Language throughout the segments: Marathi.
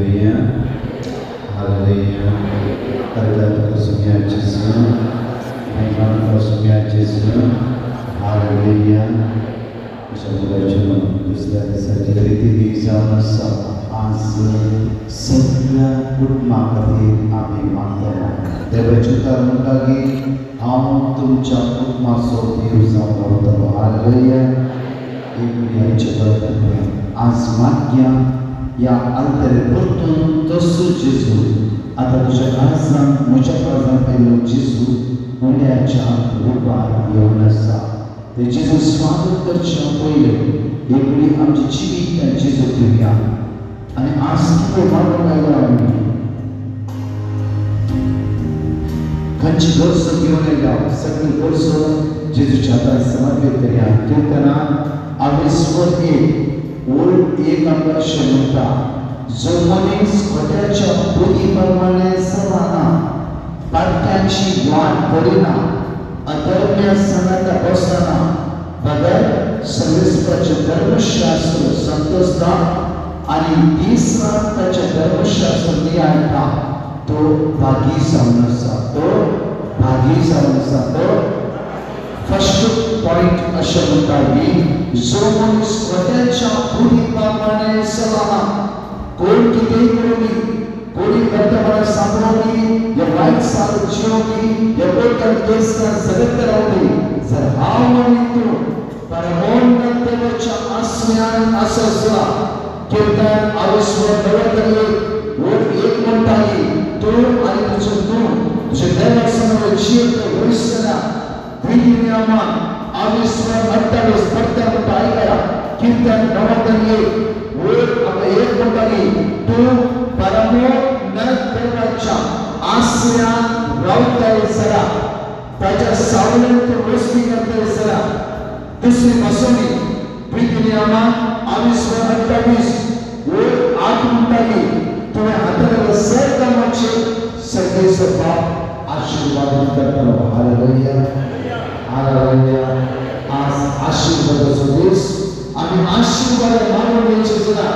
Hallelujah. Hallelujah. Terdapat kesucian Yesus. Iman kesucian Yesus. Hallelujah. Semoga cuma Tuhan saja रीति जाऊन सब आज सगळ्या कुटुंबामध्ये आम्ही मानतो देवाच्या मुलागी हम तुमच्या कुटुंबासोबत जाऊन राहतो हालेलुया एकमेकांच्या बरोबर आज माग्या या अंतरेतून तसं जेजू आता तुझ्या घरात मोठ्या प्रमाणात पहिलं जेजू मुलाच्या रूपात येऊन असा ते जेजू स्वागत करच्या पहिले एकवेळी आमची जीवित त्या जेजू घेऊया आणि आज किती मागं राहिलो आम्ही खंची गोष्ट घेऊन येऊ सगळी गोष्ट जेजूच्या हातात समर्पित करूया कीर्तनात आवेशवर एक आकाश म्हणता जो मनीस खोट्याच्या बुद्धीप्रमाणे सर्वांना पाट्यांची वाट पडिना अधर्म्य सणाचा बसताना बदल सर्वेश्वराचे धर्मशास्त्र संतोषता आणि तिसरा त्याचे धर्मशास्त्र नियंत्रणा तो भागी जाऊन असा तो फर्स्ट पॉइंट अशा म्हणता की जो मनुष्य स्वतःच्या बुद्धीप्रमाणे सर्वांना कोण किती कोणी वर्तमान सांभाळली या वाईट साल जीवनी या बोलकर केसला जगत राहते जर हा म्हणतो परमोन्नत देवाच्या आश्रयात असला कीर्तन आवेशवर नवतरी वर एक म्हणता तो आणि तुझे देवासमोर जीवन भविष्याला विनियमान आवेशवर 28 प्रत्येक ऐका कीर्तन नवतरी वर आता एक म्हणता तो परमोन्नत देवाच्या आश्रयात राहतोय सरा त्याच्या सावलीत वस्ती करतोय सरा दुसरी बसवली प्रीतिनियमा आवेशवर 28 वर 8 म्हणता तुम्ही हाताला सर कामाचे सगळे बाप आशीर्वाद करतो हालेलुया हालेलुया आज आशीर्वादाचा दिवस आणि आशीर्वाद मागून घ्यायचे जरा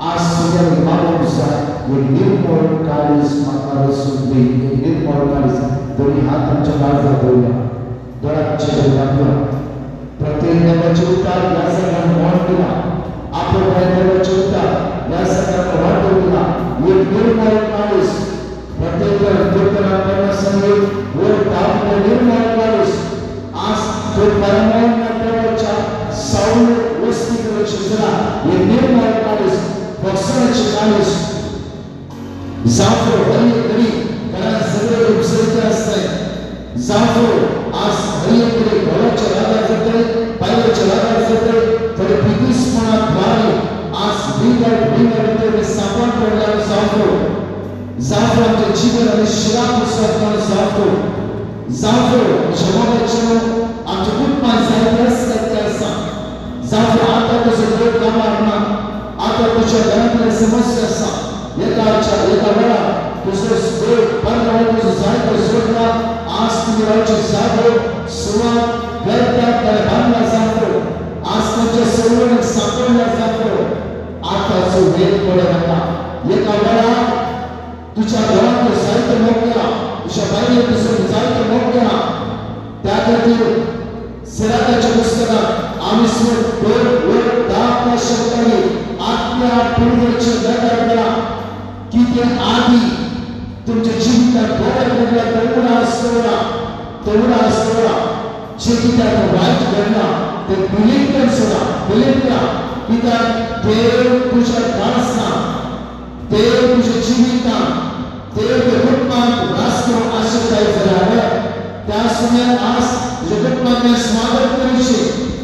आज सगळ्या मागूनचा एक निर्मळ काळीस माताला सुद्धा एक निर्मळ काळीस दोन्ही हातांच्या बाजूला ठेवूया डोळ्याचे दाखवा प्रत्येक देवाचे उतार या सगळ्यांना वाट दिला आपण देवाचे उतार या सगळ्यांना वाट दिला एक निर्मळ काळीस प्रत्येक कीर्तना करण्यासाठी वर तापले निर्मळ काळीस आज तो परमोन्नत देवाच्या सावली वस्ती करायची जरा एक निर्मळ काळीस वत्सराची काळीस जाफर हरियकरी कारण सगळे उपसर्ग असतात जाफर आज हरियकरी घोड्याच्या रागात जाते पायऱ्याच्या रागात जाते थोडे पितीसपणात वारे आज बिघड ते सापड पडल्यावर जाफर आमच्या जीवन आणि शिरापुस्तकावर जाफर जमान्याच्या आमच्या कुटुंबात जाफर आता तुझं लोक कामांना आता तुझ्या घरातल्या समस्या असा एका वेळा तुझं तुझं जायचं सोडला आज तुम्ही राहायची जागो सुरुवात करतात त्याला बांधला जातो आज तुमच्या सर्वांना सापडला जातो आता जो वेळ पडत होता एका वेळा तुझ्या घरात जायचं मोकळा तुझ्या बाईला तुझं जायचं मोकळा त्यासाठी सिराजाच्या पुस्तकात आम्ही 2:10 शब्दांनी आपल्या पूर्वच्या जगातला की ते आधी तुमच्या जीवितात बदल घडला तेवढा असतो जे की त्यात वाईट घडला ते बिलीव करा की देव तुझ्या दासना देव तुझ्या जीवितात देव कुटुंबात राष्ट्र आशीर्वाद झाला त्या समयात आज तुझ्या कुटुंबाने स्वागत करायचे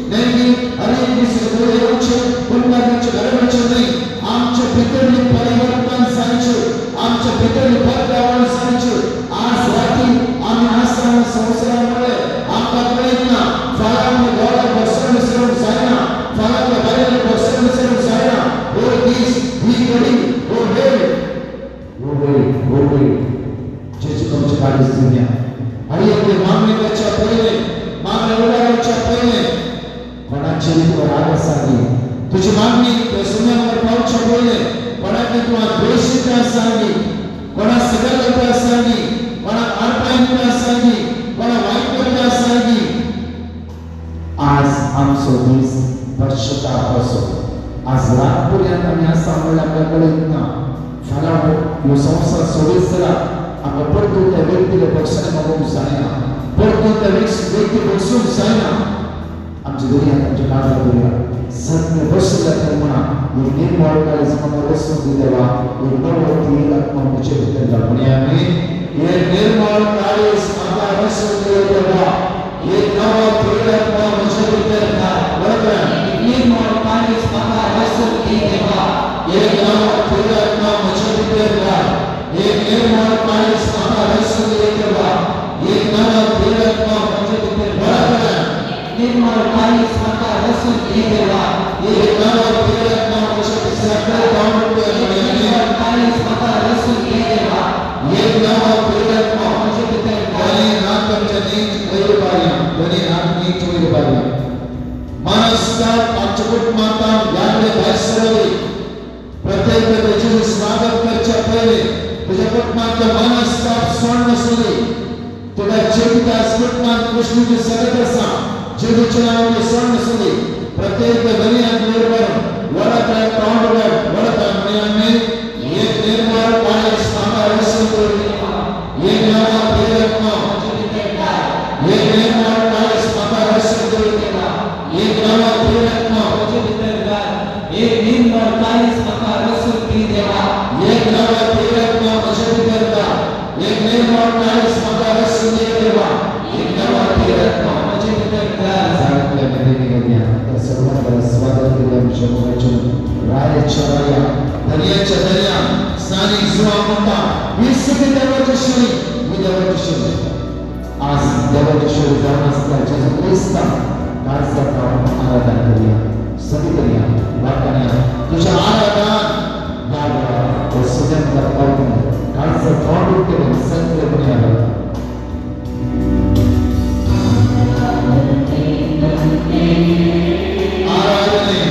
नाही अरे दिवशी येऊचे कुटुंबाचे घराचे नाही आमच्या भीतरली परिवर्तन सायचे आमच्या भीतरली बदलाव सायचे आज रात्री आम्ही आश्रम संसारामुळे आमचा प्रयत्न फळांनी गोळा बसवून सर्व जायना फळांच्या बाहेर बसवून सर्व जायना हो दिस ही घडी हो होय जेची तुमची काळजी घ्या आणि आपले मागण्याच्या पहिले मागण्या उडायच्या पहिले कोणाची तुला राग असावी तुझी मागणी सुन्यावर पाऊच्या पहिले कोणाने तुला द्वेष सुरक्षितता सांगी, कोणा सगळता सांगी, कोणा अडपायता सांगी, कोणा वाईटता सांगी. आज आमचो दीस पश्चाताप असो. आज रातपर्यंत आम्ही असं म्हणलं आपल्याकडे ना फाल्यां ह्यो संवसार सोडीत जाल्यार आमकां परतून त्या व्यक्तीला पक्षाने मागूंक जायना, परतून त्या व्यक्ती बसूंक जायना. आमच्या दर्यांत आमच्या काळजात दर्या सत्य बसले तर म्हणा एक निर्मळ काळीज म्हाका बसून दी देवा, एक नवो तीर आत्मा म्हजे भितर घाल. म्हणया आमी एक निर्मळ काळीज म्हाका बसून दी देवा, एक नवो तीर आत्मा म्हजे भितर घाल. बरोबर, निर्मळ काळीज म्हाका बसून दी देवा, एक नवो तीर आत्मा म्हजे भितर घाल. एक निर्मळ काळीज म्हाका बसून दी देवा, एक नवो तीर आत्मा म्हजे भितर घाल. निर्मळ काळीज म्हाका बसून दी देवा, एक नवो तीर आत्मा म्हजे भितर घाल. निर्मळ काळीज म्हाका बसून दी देवा, एक नवो तीर आत्मा म्हजे भितर घाल. आमच्या नीच वयर पारया, दोनी हात नीच वयर पारया. मनस्ताप आमच्या कुटुंबांत याकडे भायर सरली. प्रत्येक तेजें स्वागत करच्या पयलीं तुज्या कुटुंबांतलो मनस्ताप सोड नासली. तुका जेवता कुटुंबांत कृष्णाची सगत आसा, जेवचे नांव सोड नासली. प्रत्येक दर्यांत वयर व्हरून वडत तोंड वडत म्हणया आमी एक निर्मळ काळीज म्हाका बसून दी देवा, एक नवो तीर आत्मा म्हजे भितर घाल. एक निर्मळ काळीज म्हाका बसून दी देवा, एक नवो तीर आत्मा म्हजे भितर घाल. एक निर्मळ काळीज म्हाका बसून दी देवा, एक नवो तीर आत्मा म्हजे भितर घाल. एक निर्मळ काळीज म्हाका बसून दी देवा, एक नवो तीर आत्मा म्हजे भितर घाल. सांगले मेरेने गद्या तर सर्वांना स्वागत केलं आमच्या मुलाच्या रायाच्या राया, दर्याच्या दर्या, स्थानिक जुवा मोठा ही सगळी देवाची शरी, ही देवाची शरी. आज देवाची शरी जाऊन असता जेजू ख्रिस्ता काळजात आराधना करूया, सगळी करूया. बापाने तुझ्या आराधन बाबा सगळ्यांना पाहून काळजात तोंड केलं सगळे करूया. आराधने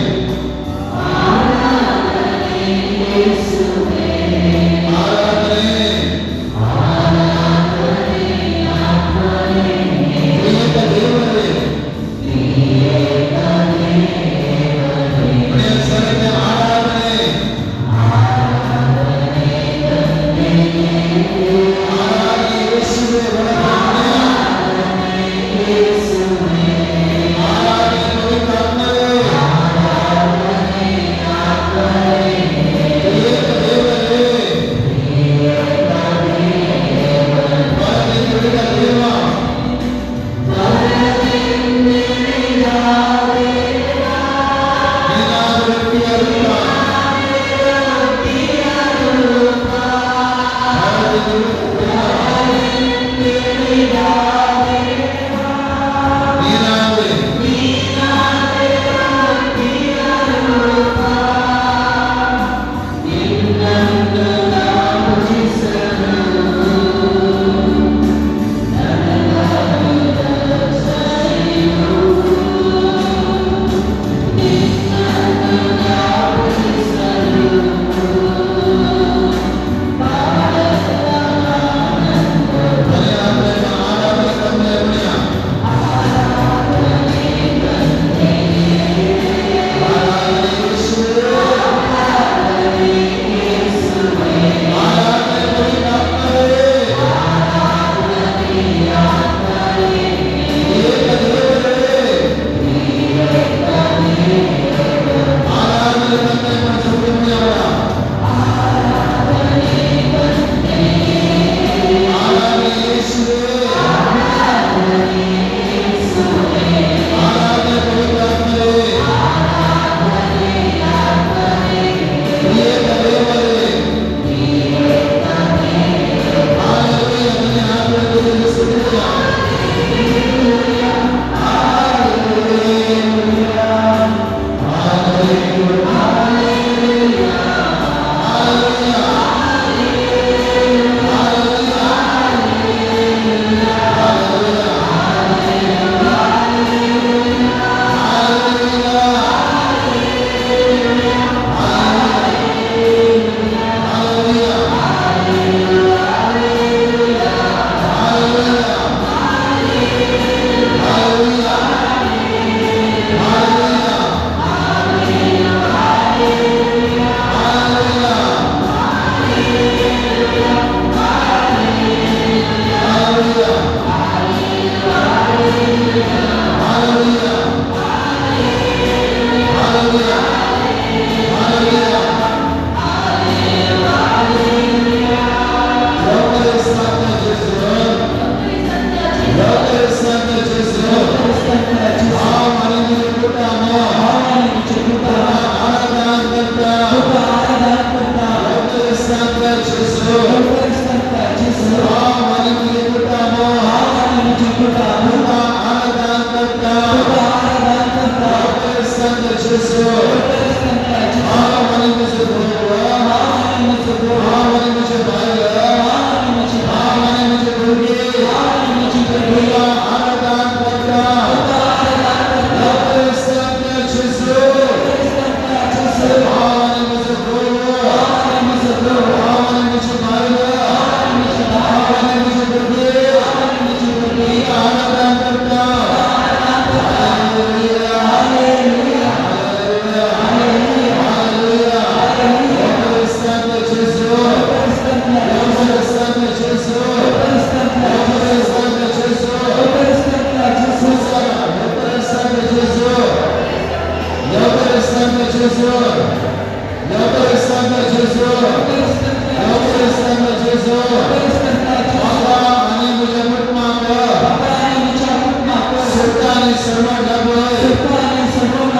Bapak yang mencabut maka serta serba dapat serta serta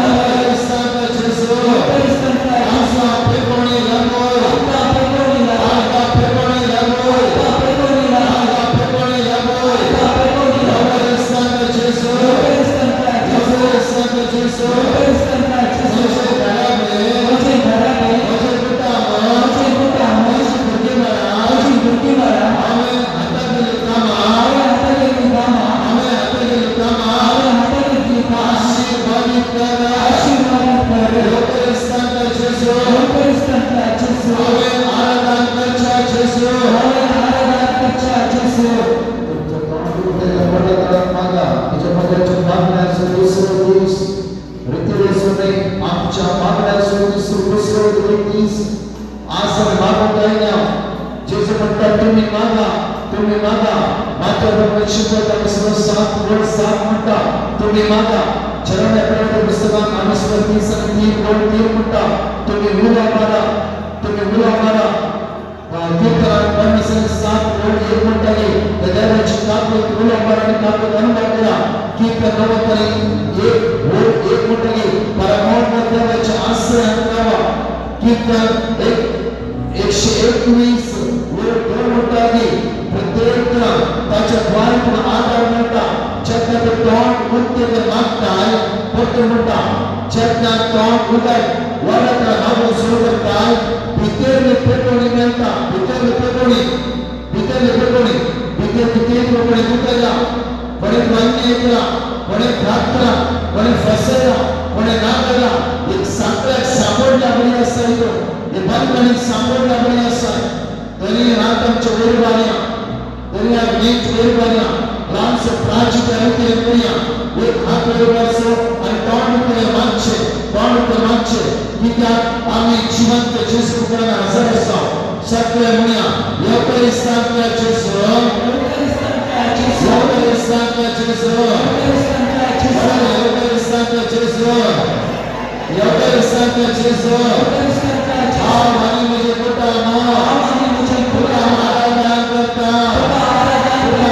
Islam Yesus Kristen Asa pekoni dapat Apa pekonilah Asa pekoni dapat Apa pekonilah Asa pekoni dapat Apa pekonilah Islam Yesus Kristen Islam Yesus Kristen Masa dalamnya Macam darah masa pertama Macam pertama bagaimana bagaimana Amin atas utama Ayah hati utama Amin atas utama Ayah hati utama आशीर्वादित कर आशीर्वाद कर लोकल स्थान का जेसु Kristen Yesus हमें आराधना करचा जेसु Oleh आराधना kerja Yesus आमच्या मागण्या सोडून आसन मागवताना जेसु म्हणतात तुम्ही मागा माझ्याबरोबर शिकवता सर्व 7 वर्ष 7 म्हणता तुम्ही मागा चरण प्रकट पुस्तकात अनुस्वर 30 आणि 3 म्हणता तुम्ही मुला मारा कीर्तनात परमेश्वर 7 1 म्हणताले त्या देवाची ताकद मुला मारा आणि ताकद अनुभव करा कीर्तन 90 आणि 1 म्हणताले परमात्मा देवाचे आश्रय अनुभवा कीर्तन 121 म्हणताले प्रत्येक त्याच्या द्वारातून आधार मिळता जगण्यात तोंड मुक्तीचे मागताय फक्त म्हणता जगण्यात तोंड उघड वराचा नाव सोडताय भितरले पेटोणी मिळता भितरले पेटोणी तुझ्या कोणी मान्य ऐकला कोणी प्रार्थना कोणी फसला कोणी नागला एक सापड्यात सापडला बरी असायचो हे बंधनी सापडला बरी असाय तरी रातमच्या वेरबाऱ्या तरी या नीट वेरबाऱ्या रामस प्राचित ऐकले बऱ्या एक हात वेरबारसो आणि तोंड मागचे की त्या आम्ही जिवंत जेसू करायला हजर असाव सत्य म्हणूया योग्य स्थान जेसू योग्य स्थान जेसू योग्य स्थान जेसू आणि म्हणजे मोठा आराधना करता योग्य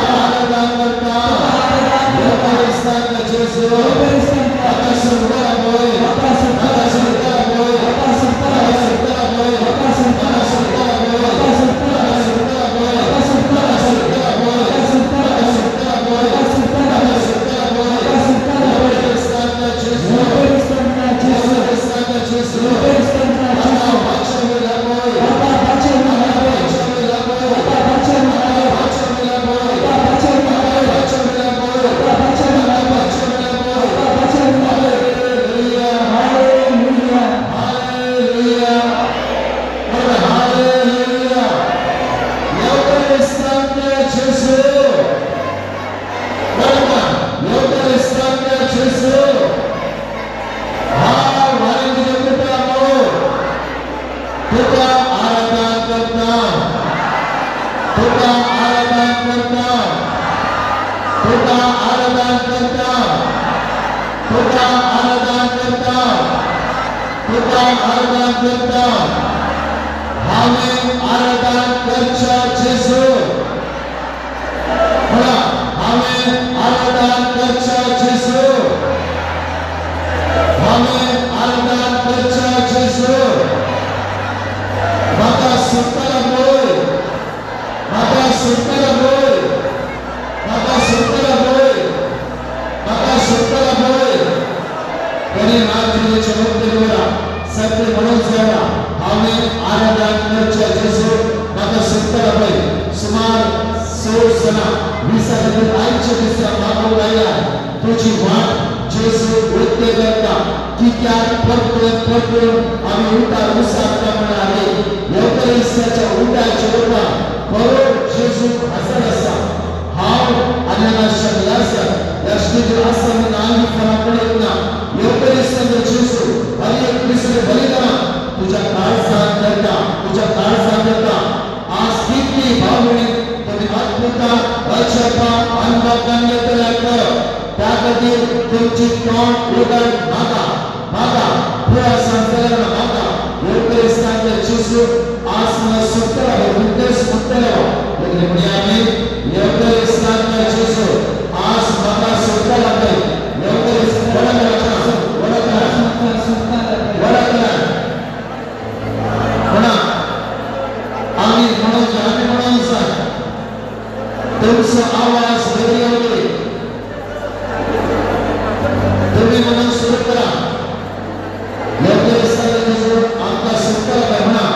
स्थान जेसू आता सुंदर बोय आसमान सुंदर है, उद्देश्य सुंदर है, लेकिन दुनिया में योग्य स्थान में माता सुटका लागते लवकर वडा करा म्हणा आम्ही म्हणून सांग तुमचा आवाज रेडिओमध्ये तुम्ही म्हणून सुरू करा लवकर आमचा सुटका लागते म्हणा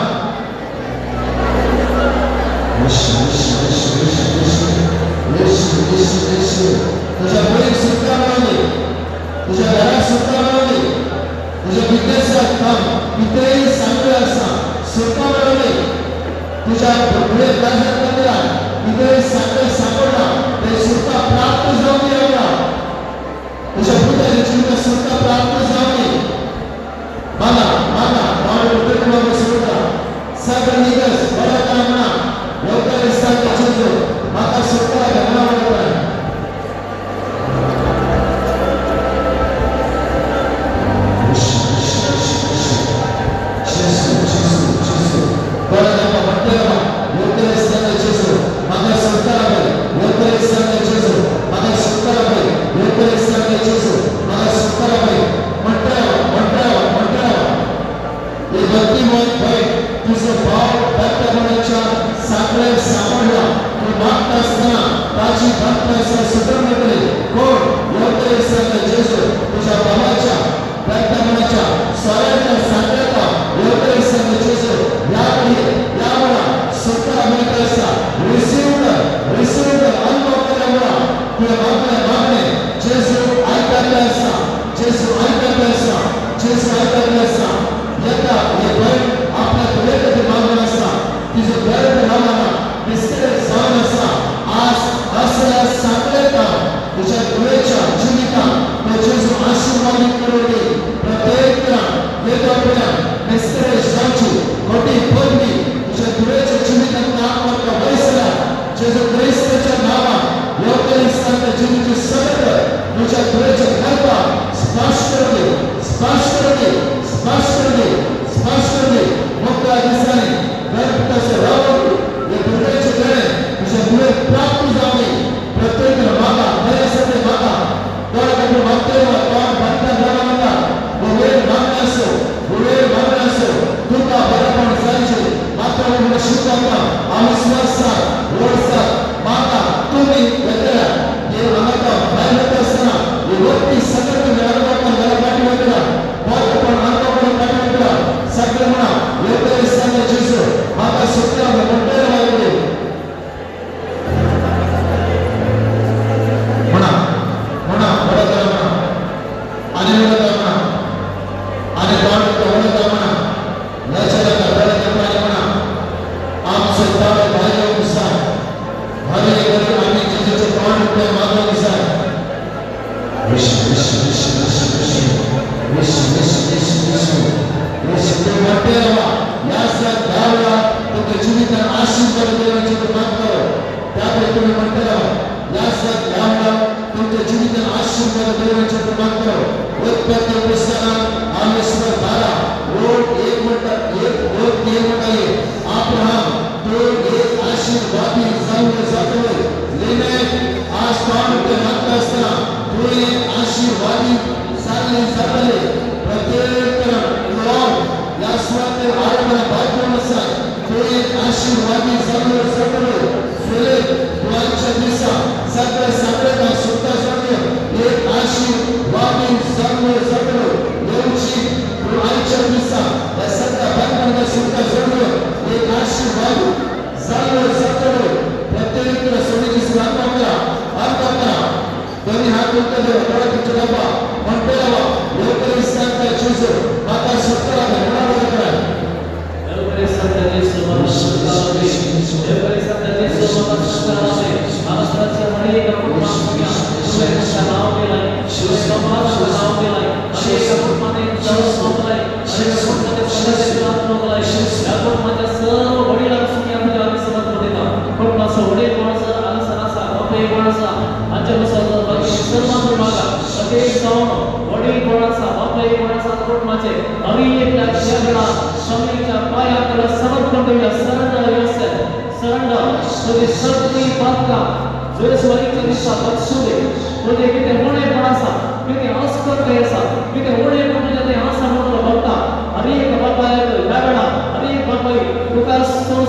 तुझ्या मुलीत सुटका मिळवली तुझ्या घरात सुटका मिळवली तुझ्या विद्यार्थ्यात काम इतरही चांगले असा सुटका मिळवली तुझ्या पुढे बाजार केला इतरही चांगले सापडला ते सुटका प्राप्त जाऊन यावा तुझ्या पुढे जीवन सुटका प्राप्त जाऊन मागा मागा सुटका सगळं निघस बरं का म्हणा लवकर सांगायचं माता सुटका घडला So the certainly Bhakta, जो इस वाली के दिशा बच्चों तुझे किती उणेपण असा किती अस्पृश्य असा किती उणेपण तुझ्या ते आसा म्हणून बघता हर एक बाबा या वेळा हर एक बाबा तुका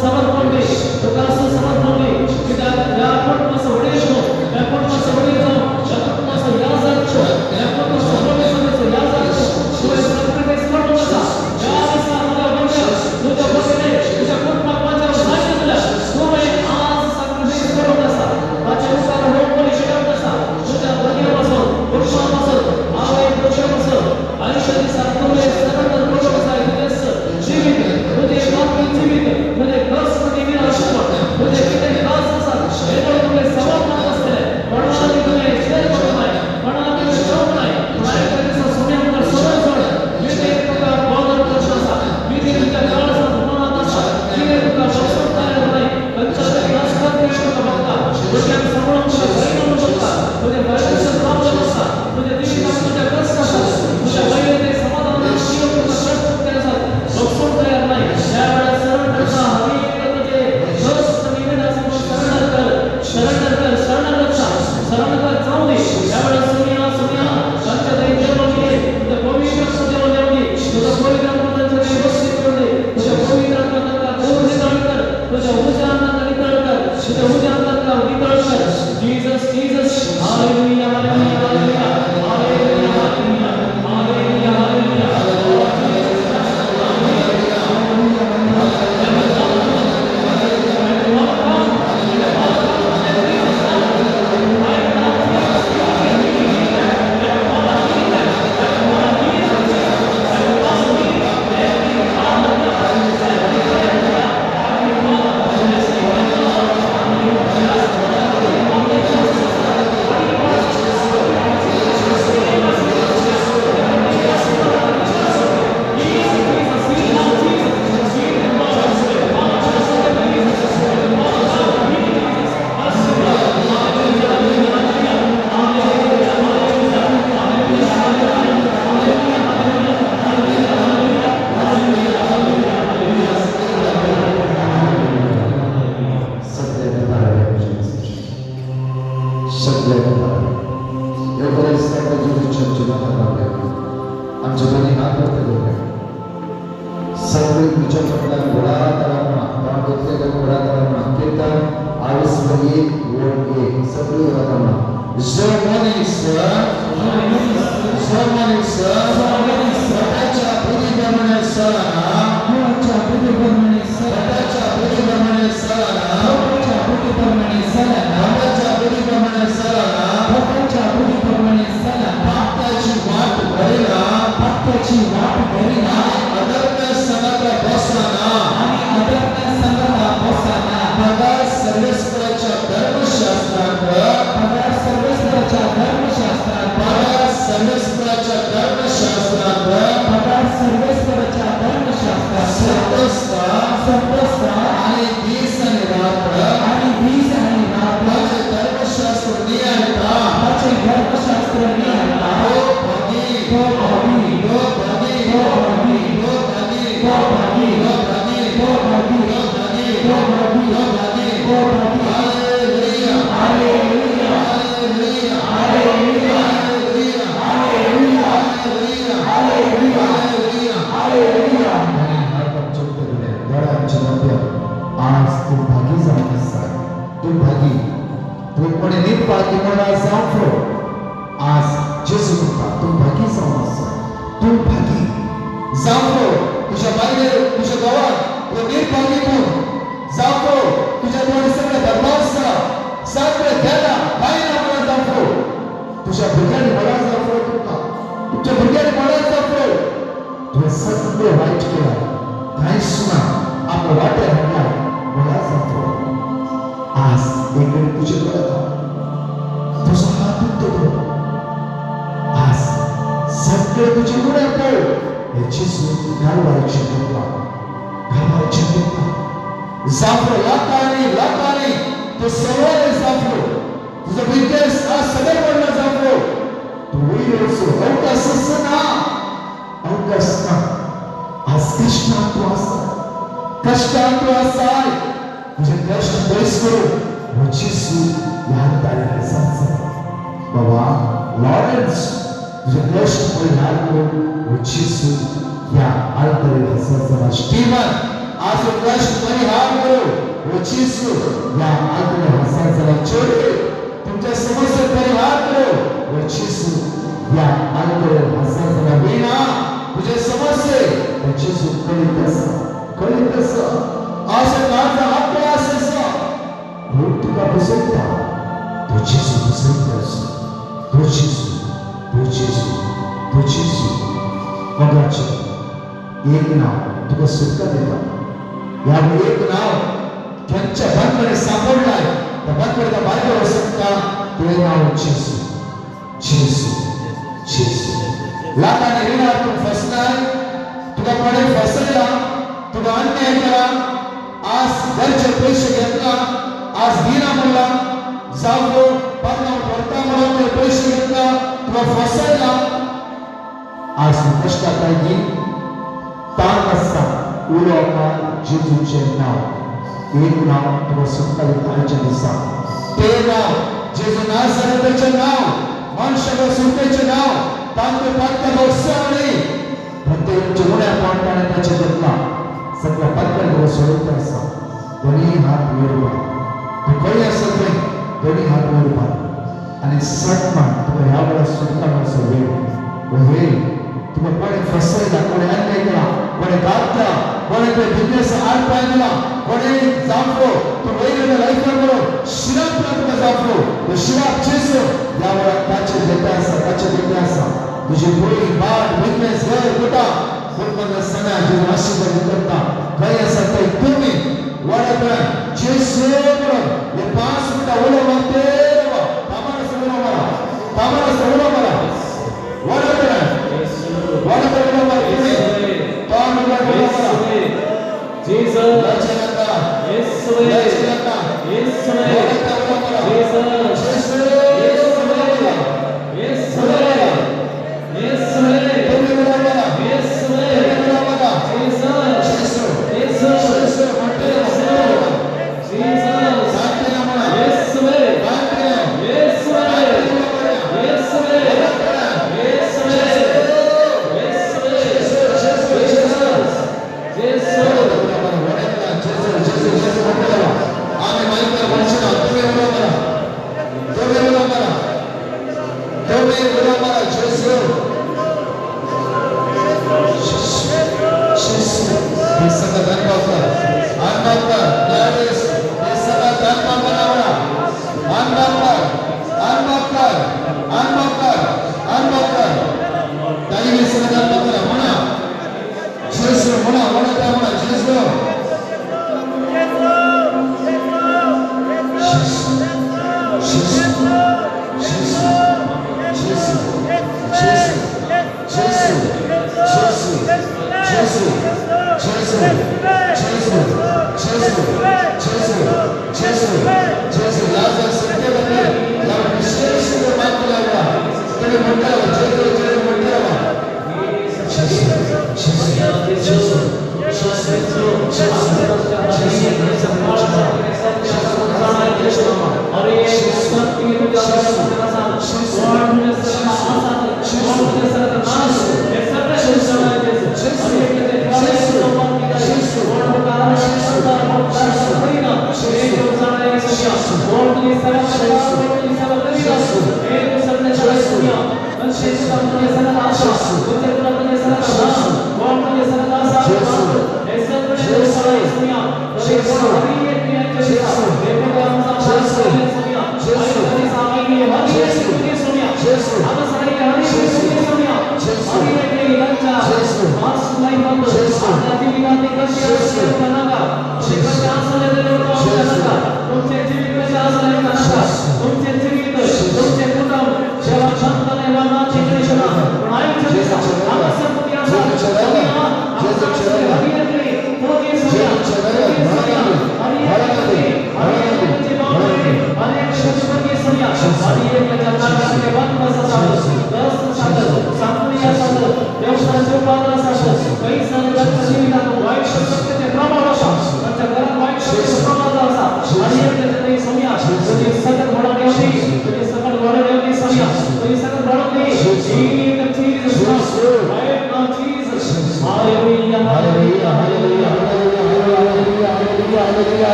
समर्पण दे तुका समर्पण दे किती या कुटुंबाचं वडील छो या कुटुंबाचं वडील छो या कुटुंबाचं याजक छो या कुटुंबाचं परमेश्वराचं याजक छो तुझे सत्प्रवेश करून असा या असा तुझ्या बंद तुझ्या बंदने तुझ्या कुटुंबाच्या साक्षी तुला तुम्ही आज सत्प्रवेश करून असा माझ्या उसार होऊन शिकवत असा तुझ्या बंदीपासून कुटुंबापासून आवे पुरुषापासून आयुष्याची सातुले सरळ करून असा जीवित तुझे बाकी जीवित तुझे कसमध्ये विनाशपण तुझे किती खास असा हे तुझे समाधान असते कोणाला तुझे शेअर करत नाही कोणाला तुझे शौक नाही कोणाला तुझे सोन्यावर सोनं सोड मी ते तुझा बॉर्डर करत असा मी ते तुझ्या गावाचा धुमानात असा मी ते तुझा बसवत नाही नाही पंचायत राजकारण करतो बघता तुझ्या समोर तुझा परिणाम बघता तुझे परमेश्वर प्राप्त असा तुझे दिवशी तुझ्या कष्ट असा तुझ्या वैयक्तिक समाधान जीवन तुझा कष्ट करत बघून तयार नाही त्यावेळेस सरळ करता हवी तुझे दोस्त निवेदन सरेंडर कर जाऊ दे त्यावेळेस सुनिया त्यांच्या देवाची तुझ्या पवित्र सदेवाची तुझ्या पवित्र आत्म्याचा व्यवस्थित करून दे तुझ्या पवित्र आत्म्याचा पूर्ण नितळ कर तुझ्या ऊर्जा आत्म्याचा नितळ कर तुझ्या ऊर्जा आत्म्याचा नितळ कर Jesus Jesus hallelujah hallelujah hallelujah hallelujah hallelujah hallelujah बाबा लॉरेन्स तुझे कष्ट परिहार करून उचिसू या आलतरे हसना स्टीवन आज कष्ट परिहार करो उचिसू या आलतरे हसना छोड़े तुमच्या समस्या परिहार करो उचिसू या आलतरे हसना वीणा तुझे समस्या उचिसू कळीतस आज काळचा अभ्यास असा रोग तुका बसवता तुझीसू बसवतास तुझीसू मगाचे एक नाव तुका सुटका देता या एक नाव त्यांच्या बंदकडे सापडलाय त्या बंदकडे बाहेर असता ते नाव जेसू जेसू जेसू लाखाने येणार तू फसलाय तुला पडे फसला तुला अन्याय केला आज घरचे पैसे घेतला आज दिना म्हणला जाऊ पन्नास पडता म्हणून ते पैसे घेतला तुला फसला आज कष्टात आहे ताण असता उडवता जेजूचे नाव एक नाव तुला सुटका देताच्या दिसा ते नाव जेजू नासरतेचे नाव मनुष्याला सुटकेचे नाव तांबे पात्र गोसावणी प्रत्येक जुन्या पांढऱ्या त्याचे घेतला सगळ्या पात्र गोसावणी असा दोन्ही हात वर तू काही असत नाही दोन्ही हात वर आणि सटमा तुला ह्या वेळा सुटका नसं वेळ तुम्ही कोणी फसवला कोणी अन्याय केला कोणी दाबला कोणी ते बिझनेस आड पाहिला कोणी जाफलो तो वेगवेगळ्या लाईफ करो शिराप तुला जाफलो तो शिराप चेसो यावर त्याचे देता असा तुझे बोली बाळ बिझनेस घर कुटा पूर्ण सणा जे आशीर्वाद करता काही असं काही तुम्ही वाढत जेसो हे 5 मिनिटं ओलो मागते तामाला सगळं मला वाढत Jesus.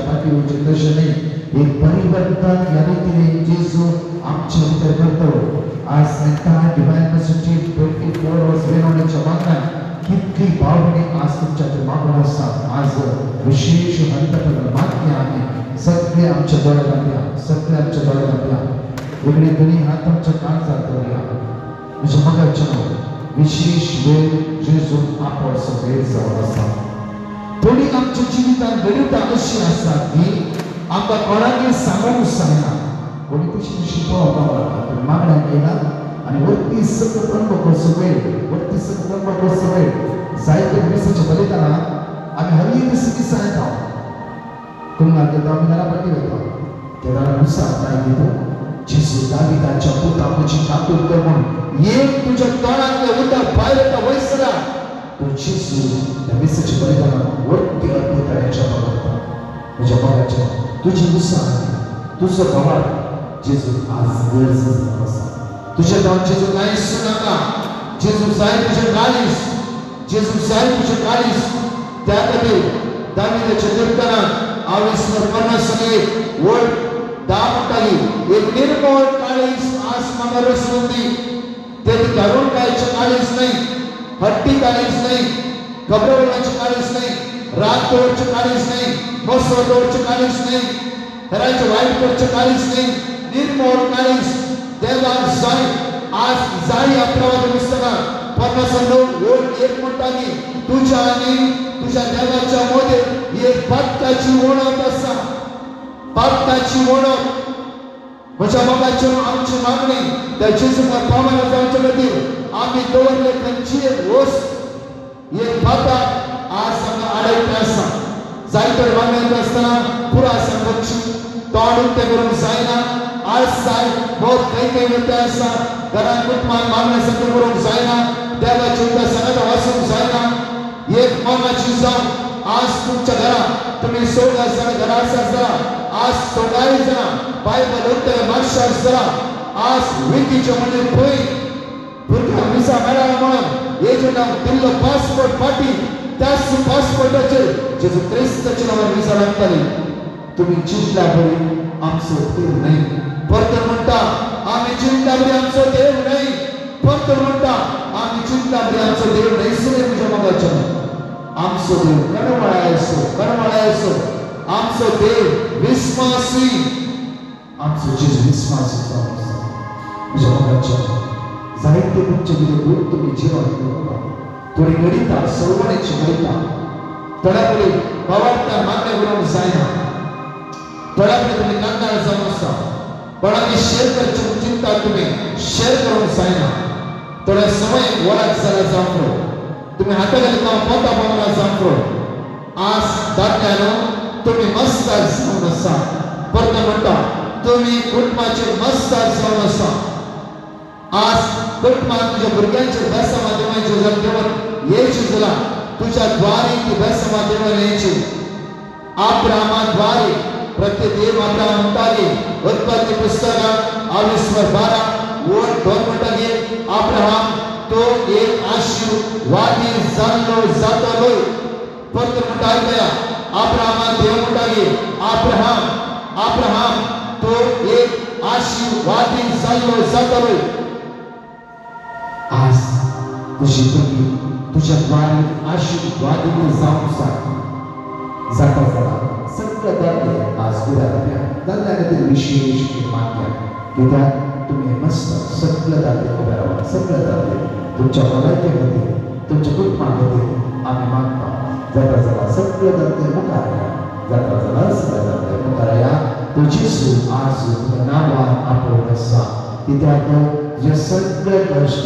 पाठी घ्यायची तसे नाही एक परिवर्तन या रीतीने जेजू आमच्या भितर करतो. आज डिवाइन मेसेज 24 वर्स वेनवण्याच्या मागण्यात कितली भावने आज तुमच्याकडे मागून असतात. आज विशेष हंतपद मागणी आहे. सगळे आमच्या डोळ्यात द्या, सगळे आमच्या डोळ्यात द्या. इकडे तुम्ही हात आमच्या काळजात धरूया. म्हणजे मगाच्या विशेष वेळ जेजू आपण सगळे जवळ असतात. थोडी आमच्या जीवितात गणित अशी असतात की आमका कोणाने सांगून सांगणार कोणी कशी शिकवा मागण्या केला आणि वरती सगळं सगळे वरती सगळं सगळे साहित्य दिवसाच्या बलिदाना आम्ही हल्ली दिवशी सांगत आहोत. कुणाला देतो आम्ही त्याला पट्टी देतो त्याला नुसार काय देतो जेसू दाविदाच्या पुताची कातून कर म्हणून एक तुझ्या तोंडातले उद्या बाहेर वैसरा तो जेसू त्या दिवसाच्या बलिदाना वरती अर्पण करायच्या बघा तुझ्या बघायच्या तुझी नुसार तुझं गवार जेजू आज गरजेचं असा तुझ्या गाव जेजू नाही नका. जेजू साहेब तुझे काळीस, जेजू साहेब तुझे काळीस त्याकडे दाविदाच्या कीर्तनात आविष्कार करण्यासाठी वर दामटाली एक निर्मळ काळीस आसमानावर रसवंती ते धरून कायचे काळीस नाही, हट्टी काळीस नाही, घबरवण्याचे काळीस नाही, रातोरचे काळीस नाही, मसवडोरचे काळीस नाही, घराचे वाईटकडचे काळीस नाही, निर्मळ काळीस देवान जाय आज जाई आपल्यावर पुस्तकात 59 एक म्हणतानी तुझ्या आणि तुझ्या देवाच्या मध्ये एक भक्ताची ओळख असा, भक्ताची ओळख म्हणजे बाबाची आमची मागणी त्या जेजूवर पावायला जायच्या मध्ये आम्ही दोरले त्यांची एक रोज एक भक्ता आज आम्ही आडायला असा जायकडे मागण्यात असताना पुरा संघर्ष तोडून ते करून जायना आज साय बहुत काही होते असा घरात कुटुंबात मागण्यासाठी करून जायना देवाची उद्या सगळ्यात वाचून जायना एक मनाची जाण आज तुमच्या घरात तुम्ही सोडा सगळ्या घराचा जरा आज सोडाई जरा बायबल होते मागच्या जरा आज विकीच्या मध्ये होई पुरका विसा मिळाला म्हणून हे जे नाव दिल्लं पासपोर्ट पाठी त्याच पासपोर्टाचे जेजू ख्रिस्ताचे नावावर विसा लागताले तुम्ही चिंता करू आमचं देव नाही. परतर म्हणता आम्ही चिंता करी आमचं देव नाही. परतर म्हणता आम्ही चिंता करी आमचं देव नाही. सुने तुझ्या मगाच्या आमचं देव कणमळायसो आमचं देव विश्वासी आमचं जेजू विश्वासी तुझ्या मगाच्या साहित्य तुमच्या गिरे दूर तुम्ही जीवन थोडी गणिता सर्वांची गणिता तळापुढे पवारता मागण्या करून जायना तळापुढे तुम्ही कांदा समजता पण आम्ही शेअर करायची चिंता तुम्ही शेअर करून जायना थोड्या समय वरात झाला जांभरो तुम्ही हाताखाली काम पोता पावला जांभरो आज दात्यानं तुम्ही मस्त जाऊन असा परत म्हणता तुम्ही कुटुंबाचे मस्त जाऊन असा आज कुटुंबात तुझ्या भुरग्यांच्या भ्यासा माध्यमांचे जर देवण यायची तुला तुझ्या द्वारे ती भ्यासा माध्यमावर यायची अब्रामाद्वारे प्रत्येक देव आपल्याला म्हणताले उत्पत्ती पुस्तकात आविष्कार 12 वर 2 म्हणताले अब्राहम तो एक आशीर्वादी झालो जातलो परत म्हणताले अब्राहम देव म्हणताले अब्राहम तो एक आशीर्वादी झालो जातलो आज तुझी तुम्ही तुझ्या द्वारे आशीर्वादीने जाता सगळं दाते आज दात्याने विशेष मान्य की त्यात तुम्ही मस्त सगळं दाते उभ्या राहा. सगळं दाते तुमच्या मनामध्ये तुमच्या कुटुंबामध्ये आम्ही मागतो जाता सगळं दाते मुकारा जाता सगळं दाते मुकारा तुझी आज नावा आपण असा की त्यात तुझ्या सगळं कष्ट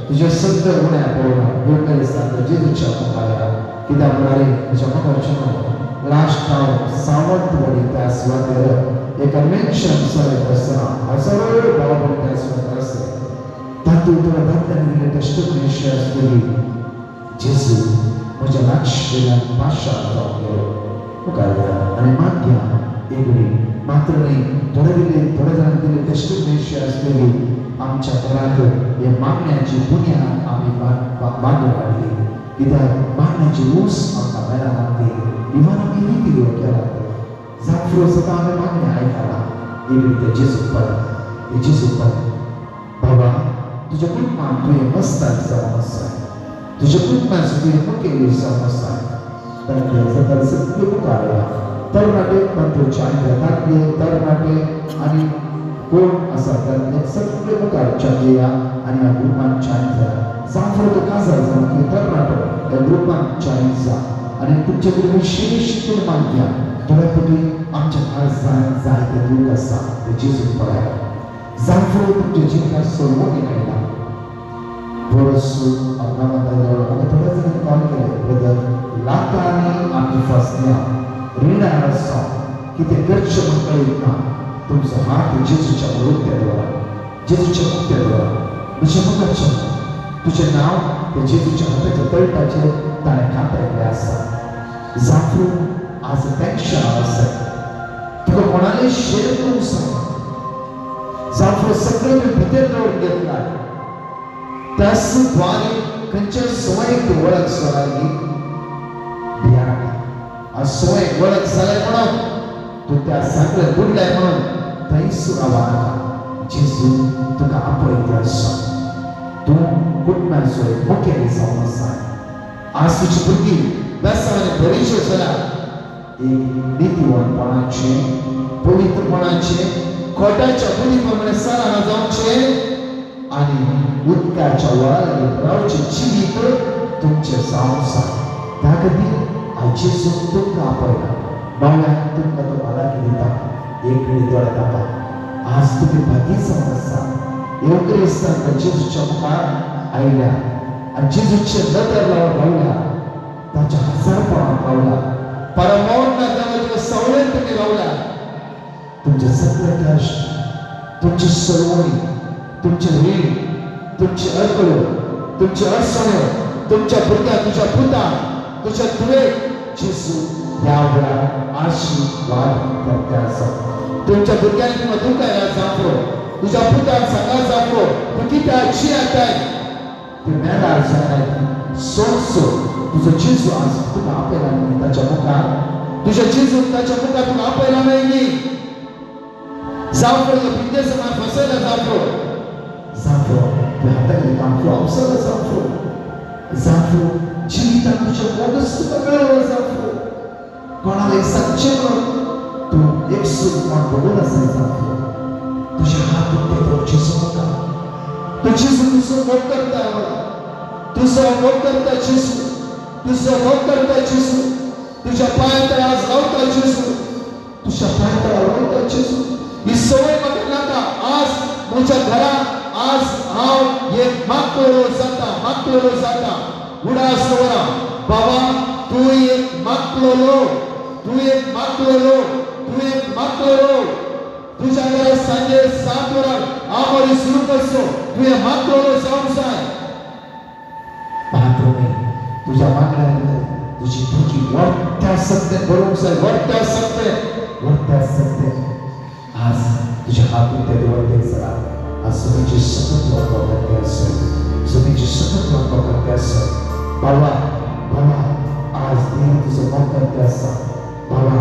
तुझ्या सगळं गुन्ह्या पूर्ण योग्य असतात जेजूच्या मुखाया की त्याप्रमाणे तुझ्या मुखाच्या राष्ट्रावर सावंतवाडी त्या स्वातंत्र्य एक कन्व्हेन्शन सरळ असताना हजारो भावना त्या स्वातंत्र्य असते त्यात तुला दात्याने टेस्टिफिकेशन असलेली जेजू माझ्या लक्षला भाषा आणि माग्या एवढी मात्र नाही थोड्या जणांनी टेस्टिफिकेशन असलेली आमच्या घरात या मागण्याची दुनिया आम्ही बांधून काढली की त्या मागण्याची ऊस आमचा मेळा लागते इव्हन आम्ही रीती केला जाफरो सता आम्ही मागण्या एवी रीते जेजू पर बाबा तुझ्या कुटुंबात तुवें मस्ताक जावन आसा तुझ्या कुटुंबात तुवें मुखेली जावन आसा तांकां जाता सगळे मुखार या तरणाटे मंत्रोच्चार दाखले तरणाटे आनी कोण आसा तांचे सगळे मुखार या आनी ह्या ग्रुपान चाय जाय जांफळ तो काजार जावन की तरणाटो ह्या ग्रुपान चाय जा आनी तुमचे कडेन विशेष मागया थोड्या फावटी आमच्या काळजांत जायते दूख आसा ते जेजू पळय जांफळ तुमच्या जिवितांत सोडवून येयला बरोसो अब्रामादालो म्हाका थोड्या जाणांनी कॉल केले ब्रदर लाखांनी आमी फसल्या रिणां आसा कितें करचें म्हूण कळयना तुमचो हात जेजूच्या मुखार दवरा जेजूच्या मुखार दवरा तुजें मुखाचें तुजें नांव ते जेजूच्या हाताच्या तळटाचेर ताणें कातयल्लें आसा जांफळ आज टेन्शन आसा तुका कोणालें शेअर करूंक सांग जांफळ सगळें भितर दवरून घेतला त्याच द्वारे खंयच्या सवयेक वळख जाली भियान आ सवयेक वळख जाले म्हणून तूं त्या सगळ्या बुडले म्हणून थंयसून रावनाका जेजू तुका आपयता आसा तूं कुटुंबाचो एक मुखेली जावन आसा आज तुजी भुरगीं बेसांनी बरींच्यो जाल्यार एक नितीवंतपणाचे पवित्रपणाचे खोटाच्या बुदी प्रमाणे साराना जावचे आनी उदकाच्या वळार रावचे जिवीत तुमचें जावंक जाय त्या खातीर आज जेजू तुमकां आपयला बावळ्याक तुमकां तो भलायकी दिता एक वेळी दोळे धांपा आज तुमी भागी जावन आसा येवक्रिस्तांक जेजूच्या मुखार आयल्या आनी जेजूचे नदर लावन रावल्या ताच्या हजारपणांत रावल्या परमोन्नत देवाच्या सवयेंत तुमी रावल्या तुमचे सगळे कश्ट तुमची सरवणी तुमचे रीण तुमची अडकळो तुमची अडचण्यो तुमच्या भुरग्याक तुझ्या पुताक तुझ्या तुवेक जेजू ह्या वेळार आशीर्वाद करता आसा तुमच्या भुरग्यांनी तुका दुखायला जावो तुझ्या पुताक सांगा जावो तूं कित्याची आताय ते मेळार जाय सोडसो तुजो जेजू आज तुका आपयला न्ही ताच्या मुखार तुझ्या जेजू ताच्या मुखार तुका आपयला न्ही जावो बिंदेसना फसयला जावो तुवें हाताक आमचो अवसर जावो जिवितांत तुज्या मोगस तुका मेळ्ळो जावो कोणाले सांगचें म्हणून तूं एकसूर कोण बघून आसाय जावो तुजे हात उक्ते जेजू मुखार तूं जेजू तुजो मोग करता तुजो मोग करता जेजू तुजो मोग करता जेजू तुज्या पांय तळा आज रावता जेजू तुज्या पांय तळा रावता जेजू ही सवय म्हाका नाका आज म्हज्या घरांत आज हांव एक मागतलो जाता उडास दवरा बाबा तूं एक मागतलो तुझ्या घरात सांजे 7 वरां आमोरी सुरू करचो तुवें मागतलो जावंक जाय पाहतोय तुझ्या मागण्यान तुझी भुरगीं वरत्या सत्तें भरूंक जाय वरत्या सत्तें आज तुझ्या हात उक्ते दवरले जाल्यार आज तुमची सतत वापर करते आसा बाबा आज देव तुझं मोग करते आसा बाबा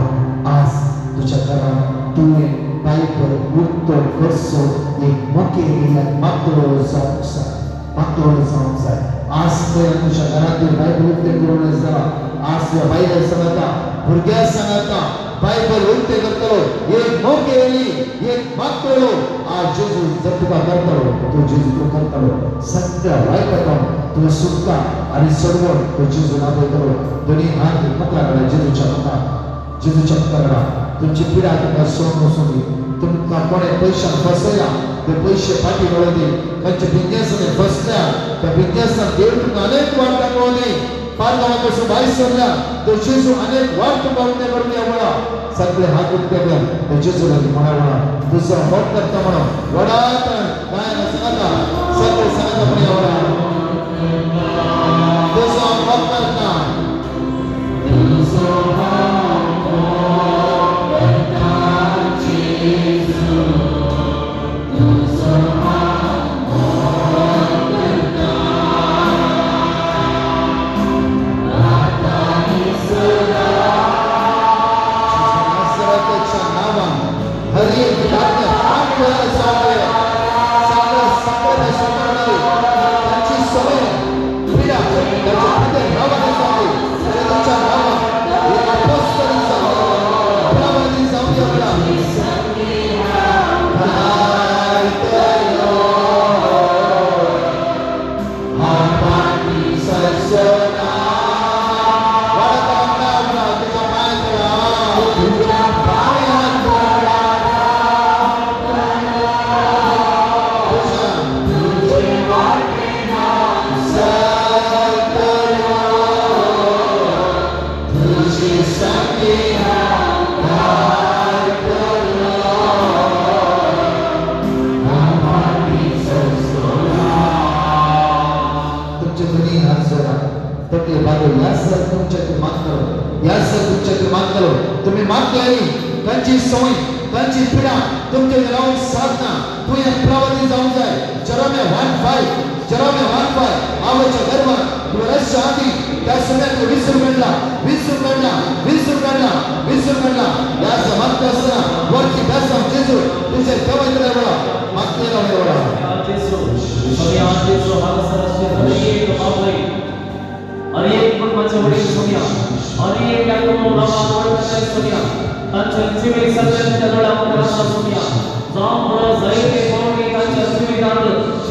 आज तुझ्या घरांत तुवें बायबल उक्तो करचो एक मुखेली मागतलो जावंक जाय आज तुझ्या घरांत तुवें बायबल उक्ते करूं जाय आज तुवें बायबल सांगता भुरग्याक सांगता बायबल उक्ते करतलो एक मुखेली एक मागतलो आज जेजू जर तुका करतलो तो जेजू तूं करतलो सगळ्या वायटांतल्यान तुवें सुटका आनी सोडवण तो जेजू दाखयतलो दोनी हात मुखार हाडा जेजूच्या मुखार हाडा तुमची पिडा तुमकां सोडून वचूं दी तुमकां कोणें पयशांक फसयला ते पयशे फाटीं वळोवन दी खंयच्या बिझनेसांनी फसल्या त्या बिझनेसांत देव तुका अनेक वाट दाखोवन दी पारगांवांत वचून भायर सरल्या तो जेजू अनेक वाट तुका उक्ते करून वळा सगळे हात उक्ते कर तो जेजू लागीं म्हणा तुजो मोग करता म्हणून वडात गायन सांगता सगळे सांगता म्हणे वडा तुजो मोग करता हर एक डाक्टर आपको सामने सामने सामने त्यांची सवय पीडा त्यांच्या हृदय भावाने सामने त्यांच्या भावा हे अपोस्तल सामने भावाने सामने बडा तुम्ही मागताय त्यांची सवय त्यांची पीडा तुमच्या राहून साधना तू या प्रवादी जाऊन जाय जरामे वाट पाय आवच्या गर्भात तू रस आधी त्या सगळ्यात विसरून काढला या समाप्त असताना वरती बसा जेजू तुझे पवित्र बळा मागतेला बळा अनेक कुटुंबाचे वडील सोनिया अनेक यातून नामावळताचे सोनिया त्यांच्या जीवित सत्याच्या डोळ्यामध्ये राहता सोनिया जांभळ जाईते कोणी त्यांच्या जीवितात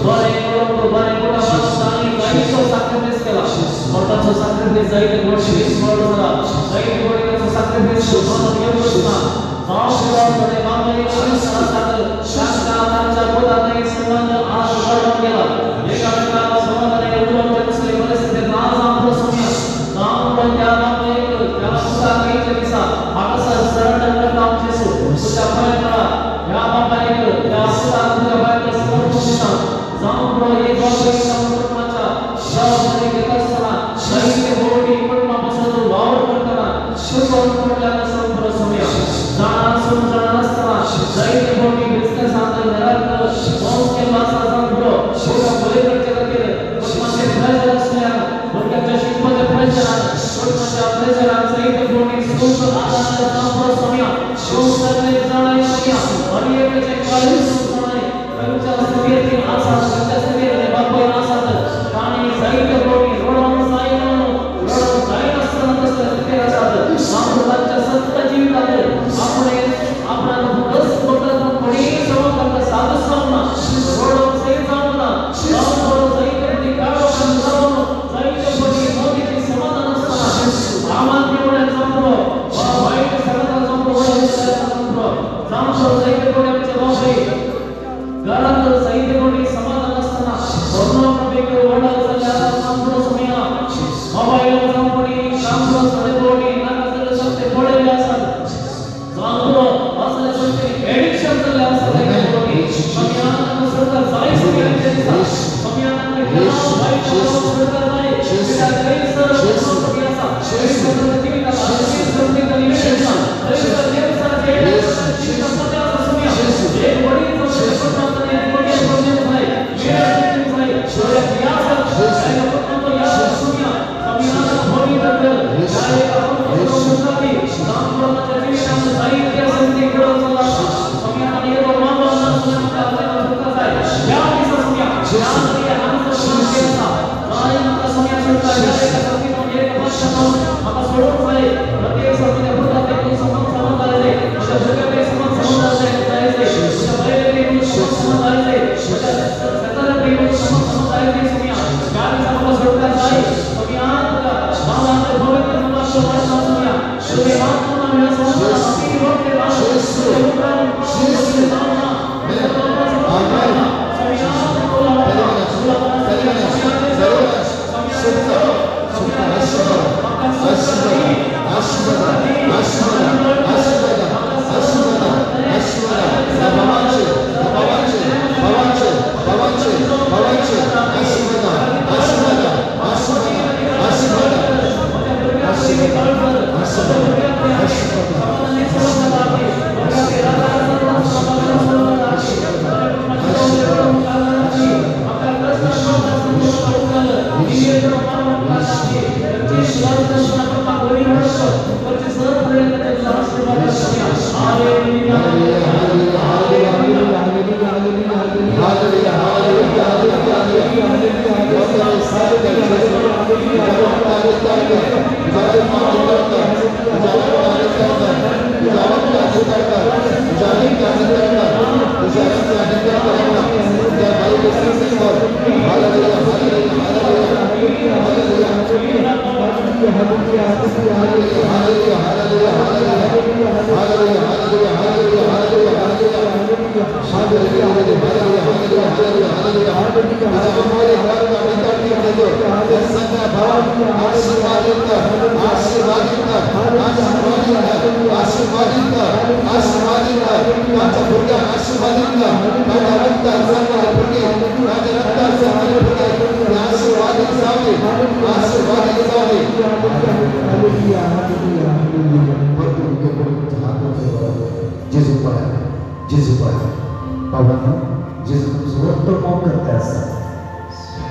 बरे मोठा आणि काहीसो सॅक्रिफाइस केला मोठाचा सॅक्रिफाइस जाईते गोष्टी सोडला जाईते गोष्टीचा सॅक्रिफाइस सोडून येऊना जांभळाकडे मागणी आयुष्यासाठी शास्त्राच्या बोधाने संबंध आज वाढून गेला एकामेकाला समाधाने उद्भवते असलेली परिस्थिती Amen.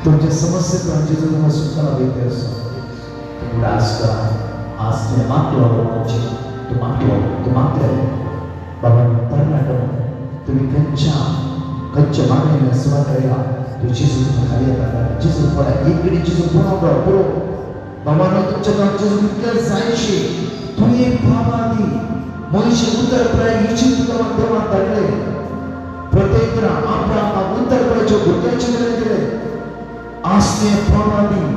तुमच्या समस्येतून जेजू तुम्हाला सुटका देते असतो. तुम्ही आज करा. आज तुम्ही मागले बाबा तुम्ही कंच्या मागण्याने सुरुवात करेगा. तो जेजू तुम्हाला खाली येतात. जेजू पडा इकडे जेजू पुरो बाबांनो तुमच्या नाव जेजू इतक्या जायचे तुम्ही एक भावादी मनुष्य उत्तर प्राय इच्छित तुला देवा तडले प्रत्येक आपला उत्तर प्रायच्या गुट्याचे दिले आसने प्रमादी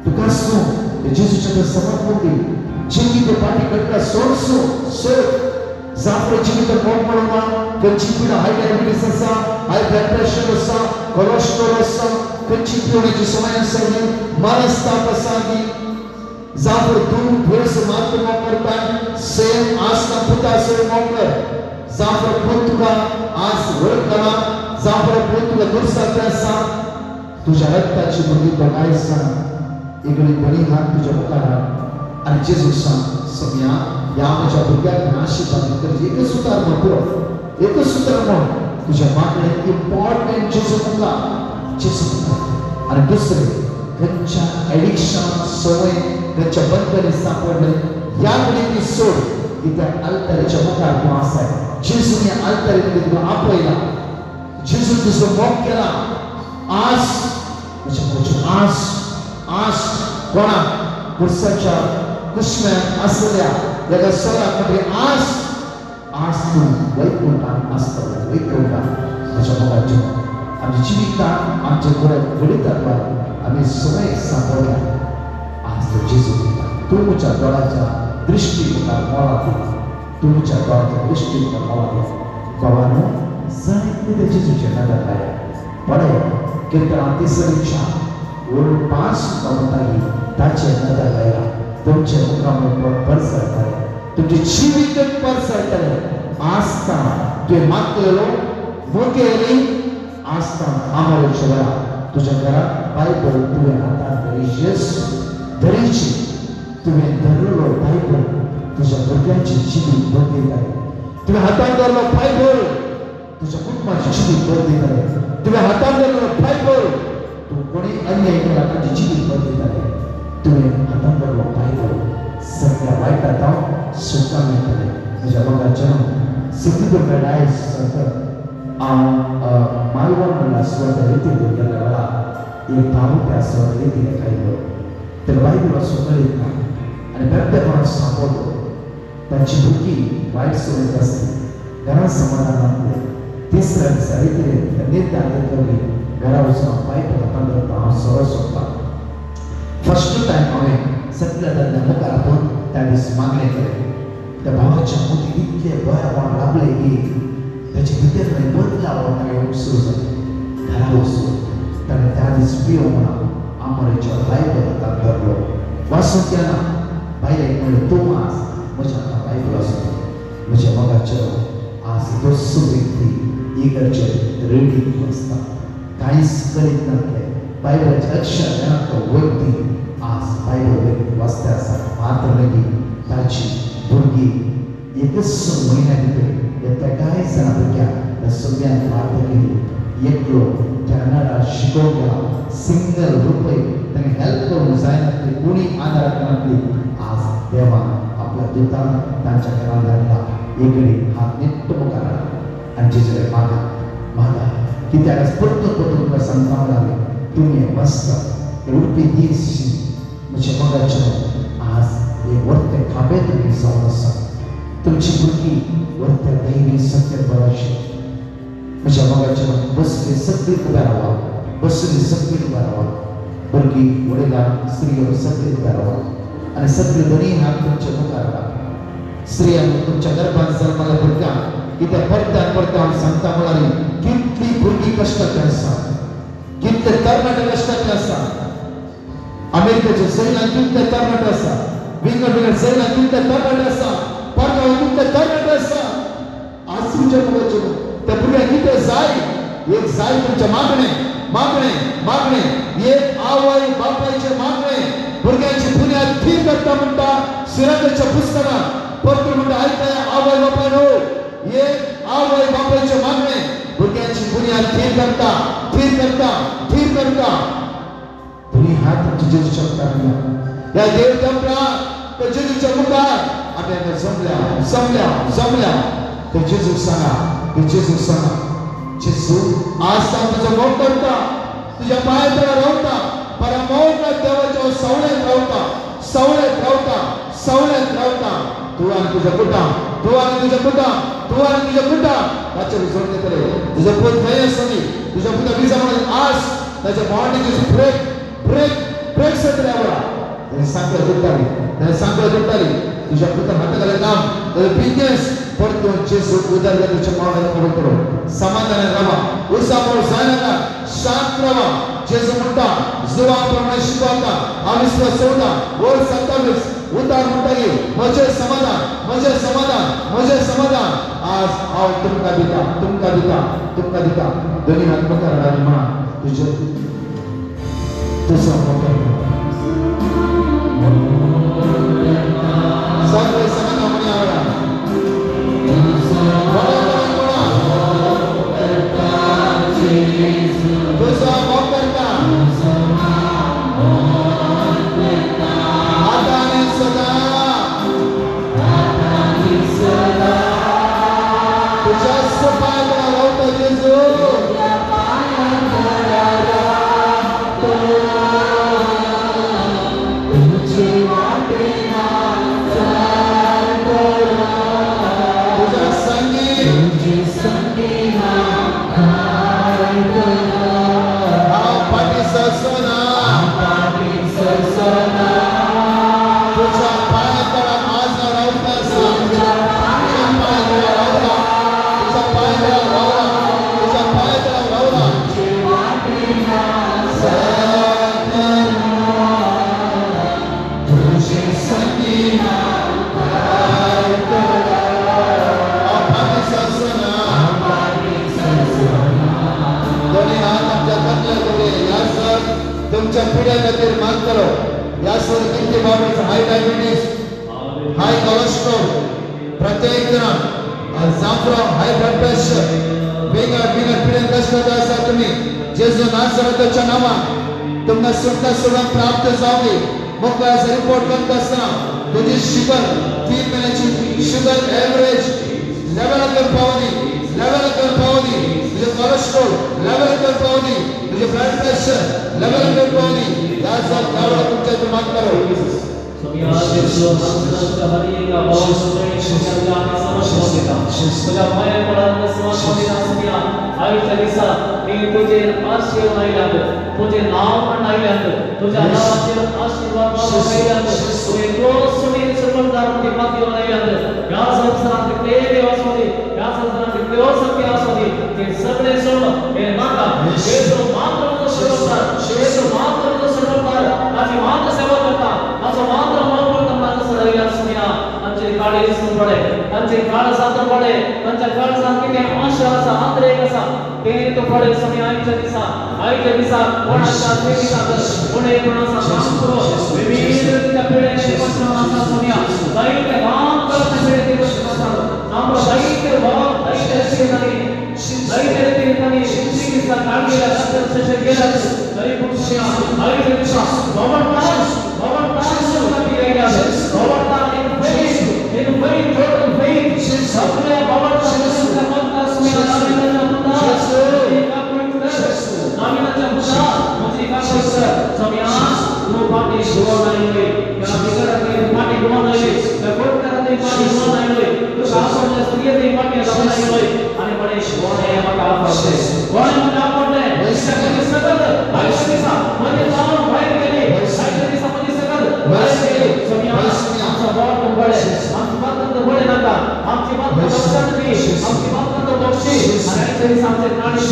तुकासनो जेजूच्या समर्पण जीवित पाठी कट्टा सोड जाफर जीवित मोकळवा कंची पीडा हाय डायबिटीस असा हाय ब्लड प्रेशर असा कोलेस्ट्रॉल असा कंची पिवण्याची समस्या मनस्ताप असागी जाफर दूर थोडेसे मात्र वापरतात सेम आसना पुता से मोकर जाफर पोतुका आज वळकला जाफर पोतुका दुसरा त्यासा तुझ्या रक्ताची मुली बघायचा इकडे बळी हात तुझ्या मुखात आणि जेजू समया या माझ्या बुद्ध्यात आशीर्वाद कर एकच सुतार म्हण तुझ्या मागणे इम्पॉर्टंट जेजू आणि दुसरे त्यांच्या ऍडिक्शन सवय त्यांच्या बंधने सापडले याकडे ती सोड की त्या अल्तारीच्या मुखात तू असाय जेजूने अल्तारीमध्ये तुला आपल्याला जेजू तुझं मॉक केला आज कोणा पुरुषाच्या कुशम्यात असलेल्या या स्वरामध्ये आज तू वैकुंठात असतं माझ्या मुलाच्या आमची जीवितात आमच्या गणितात आम्ही समय सापडल्या आज तो जेजू तुमच्या डोळ्याच्या दृष्टीकोनात मला तुमच्या डोळ्याच्या दृष्टीकोनात मला बाबांनो साहित्य जेजूच्या नजर आहे पडे कीर्तन तिसरीच्या ओर 5 कवताही त्याचे नजर लायला तुमचे मुखावर परसर करे तुमचे जीवित परसर करे आस्था ते मागलेलो मोकेली आस्था आम्हाला शबरा तुझ्या घरात बायबल तुझ्या हातात धरीची तुम्ही धरलो बायबल तुझ्या डोक्याची जीवित बदली करे तुम्ही हातात धरलो बायबल तुझ्या कुटुंबाची जीवित बदली करे तुम्ही हातात धरलो बायबल तू कोणी अन्याय केला त्याची जीवित बदली करे तुम्ही हातात धरलो बायबल सगळ्या वाईटात सुटका मिळते तुझ्या बघाच्या सिद्धीपूर डायस मालवणला स्वतः येते गेल्या वेळा एक भाऊ त्या स्वतः येते काही तर बायबल स्वतः येत नाही आणि प्रत्येकाला सापडतो त्यांची भुकी वाईट सवय असते घरात समाधान नसते तिसऱ्या साहित्य नेत्या नेत्याने घरावरून पाईप हातांना सरळ सोडतात फर्स्ट टाइम हमें सत्य मुखार आपण त्या दिवशी मागणे केले त्या भावाच्या मोठी इतके भयावह लाभले की त्याची विद्यार्थी बदलावं सुरू झाले घरावरून त्याने त्या दिवशी पिओ म्हणा आमरेच्या बायबल हातात धरलो वाचून केला बायला एक म्हणलं तो आज माझ्या हातात बायबल असतो माझ्या मगाच्या आज दोस्त व्यक्ती इकडचे रेडी असतात काहीच करीत नव्हते बायबलचे अक्षर त्यांना व्यक्ती आज बायबल व्यक्ती वाचते असतात मात्र नाही त्याची भुरगी एकच महिन्या तिथे येत्या काही जणांपैकी सगळ्यांनी प्रार्थना केली एकलो त्यांना शिकवला सिंगल रुपये त्यांनी हेल्प करून जायला कोणी आधार करते आज देवा आपल्या दूताला त्यांच्या घराला इकडे हात निट्ट करा आणि जिकडे मागा की त्याला स्फूर्त कुटुंब संतान लागले तुम्ही मस्त उडपी दीस म्हज्या मगाच्या आज हे वर्ते खांबे तुम्ही जावन आसा तुमची भुरगीं वर्ते धैर्य सत्य बराशी म्हज्या मगाच्या बसले सगळी उब्या रावा बसली सगळी उब्या रावा भुरगीं वडिलां स्त्रियो सगळी उब्या रावा आनी सगळे दोनी हात तुमच्या मुखार रावा स्त्रियांक तुमच्या गर्भांत जल्मल्या भुरग्यांक कितें परत्यान परत्यान सांगता म्हळ्यार कितली भुरगीं कश्टाची आसा कितले तरणाटे कश्टाचे आसा अमेरिकेचे सैन्यात कितले तरणाटे आसा विंगड विंगड सैन्यात कितले तरणाटे आसा परगांव कितले तरणाटे आसा आज तुमच्या मुखाचे त्या भुरग्यांक कितें जाय एक जाय तुमचे मागणे मागणे मागणे एक आवय बापायचे मागणे भुरग्यांची बुन्याद थीर करता म्हणटा सिराजाच्या पुस्तकात परतून म्हणटा आयकया आवय बापायनो एक आवय बापायचे मागणे भुरग्यांची बुन्याद थीर करता थीर करता थीर करता तुम्ही हात तुमच्या जेजूच्या मुखार या देव जमला तो जेजूच्या मुखार आपल्याला जमल्या जमल्या जमल्या ते जेजू सांगा ते जेजू सांगा जेजू आज तुझं मौत करता तुझ्या पायातळा रावता परमौत देवाच्या सवळ्यात रावता सवळ्यात रावता सवळ्यात रावता तू आणि तुझ्या कुटाम तू आणि तुझ्या कुटाम तू आणि तुझ्या कुटाम त्याच्या विसरून येतले तुझं पोत नाही असली तुझ्या पुता विजा म्हणून आज त्याच्या बॉडी तुझी ब्रेक ब्रेक ब्रेक सतऱ्यावर त्याने सांगलं जुटाली त्याने सांगलं जुटाली तुझ्या पुता हाताखाली काम त्याचं बिझनेस परतून जेजू उदरगा तुझ्या पावण्याला कबूल करो समाधानाने राहा उसामोर जायला शांत राहा जेजू म्हणता जुवा प्रमाणे शिकवता अविश्वास सोडा वर 27 उतार म्हणता येईल मजे समाधान मजे समाधान आज आओ तुमका दिता दोन्ही हात मुखार आणि म्हणा तुझं सगळे समाधान म्हणे आवडा तुझा मौत करता आता आणि सदा तुझ्या पायाला लावतो जेजू तुझ्या संगी पाठी सरसोना तुझ्या पायातळा आज रावता तुझ्या पायातळा रावला तुझ्या पायातळा रावला तुझ्या पायातळा रावला तुझे संगी दोन्ही हात आमच्या कमल्या करूया यासर तुमच्या पिढ्या खातीर मान करो यासर किती बाबीज हाय डायबिटीज हाय कोलेस्ट्रॉल प्रत्येक जण जांभरो हाय ब्लड प्रेशर वेगळ्या पिढ्यान कष्टात आसा तुम्ही जेजू नासरताच्या नावान तुमकां सुटका प्राप्त जावली मोकळ्याचा रिपोर्ट करत असताना तुझी शुगर 3 महिन्याची शुगर एव्हरेज लेवल पावली तुझे कोलेस्ट्रॉल लेवल पावली तुझे ब्लड प्रेशर लेवल पावली याचा दावा तुमच्या दिमाग करो तुझ्या पाया पडायला समर्पण आयुष्य दिसा मी तुझे आशीर्वाद आयल्यात तुझे नाव पण आयल्यात तुझ्या नावाचे आशीर्वाद आयल्यात तुझे क्रोस सुनी सर्वदार मध्ये माती आयल्यात या संसारात ते देवासोदी या संसारात ते सत्य आसोदी ते सगळे सोड हे नाका येशू मात्र सर्वदार येशू मात्र सर्वदार त्याची मात्र सेवा करता त्याचा मात्र मात्र करता सदैव सुनिया आमचे काळे दिसून पडे त्यांचे काळ साधन पडे त्यांच्या काळ सांगितले आशा असा आंतरिक असा ते तो पडे समय आयुष्य दिसा कोणाचा दिसा कोणे कोणाचा काम करो विविध त्या पिढ्यांचे पश्चिमाचा सुनिया दैत्य काम करत पिढे दिवस नाम दैत्य भाव दैत्य सेनानी दैत्य तीर्थानी शिक्षिका काढलेला सत्य से गेला तरी पण सुनिया आयुष्य दिसा भवन तास सुद्धा गेला भवन तास in very total faith अपने बाबा का मंत्र सुनिया नामीना मुद्दा नामीना मुद्दा मुझे का समया नहीं हुई आणि बड़े गोने मका पड़ते गोने मका पड़ते सगळे सगळ आयुष्य सा मध्ये जाऊन बाहेर गेले आयुष्य सा मध्ये सगळ बाहेर गेले सोनिया आमचा बात बडे आमची बात बडे नका आमची बात बक्षण की आमची बात बक्षी आणि आयुष्य सा आमचे नाणी